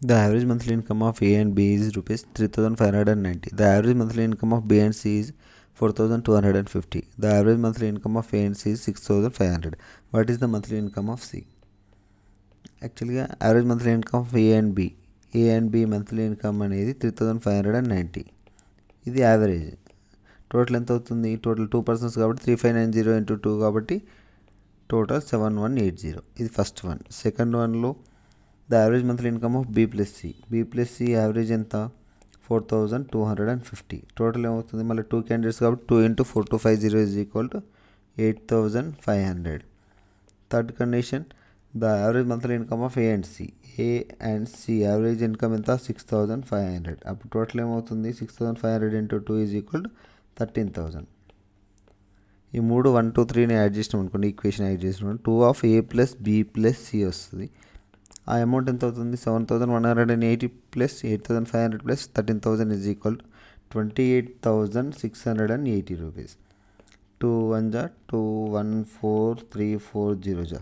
The average monthly income of A and B is rupees 3,590. The average monthly income of B and C is 4,250. The average monthly income of A and C is 6,500. What is the monthly income of C? యాక్చువల్గా average monthly income of A and B monthly income అనేది 3,590. ఇది average. Total ఎంత అవుతుంది? Total 2 persons కాబట్టి 3,590 into 2 కాబట్టి total 7,180. ఇది first one. Second వన్లో the average monthly income of B plus C average ఎంత? 4,250. టోటల్ ఏమవుతుంది? మళ్ళీ 2 క్యాండిడేట్స్ కాబట్టి 2 into 4,250 is equal to 8,500. Third condition, the average monthly income of A and C average income ఎంత? 6,500. అప్పుడు total ఏమవుతుంది? 6,500 into 2 is equal to 13,000. ఈ 3 1 2 3ని add చేసినాం అనుకోండి, ఈక్వేషన్ యాడ్ చేసినాం 2 of A plus B plus C వస్తుంది. ఆ అమౌంట్ ఎంత అవుతుంది? 7,180 plus 8,500 plus 13,000 is equal to 28,680 rupees. 2 1 జా 2 1 4 3 4 0 జా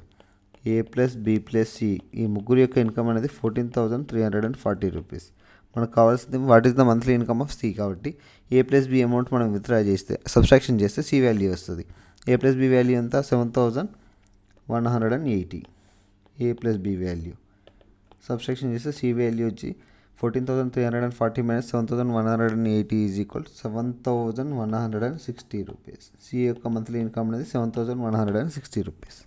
A plus B plus C ఈ ముగ్గురు యొక్క ఇన్కమ్ అనేది 14,340 రూపీస్. మనకు కావాల్సింది what is the monthly income of C. కాబట్టి ఏ ప్లస్ బి అమౌంట్ మనం విత్డ్రా చేస్తే సబ్స్ట్రాక్షన్ చేస్తే సి వాల్యూ వస్తుంది. ఏ ప్లస్ బి వాల్యూ ఎంత? 7,180. A plus B value subtraction చేస్తే సి వాల్యూ వచ్చి 14,340 minus 7,180 is equal 7,160 rupees. C యొక్క monthly income అనేది 7,160 రూపీస్.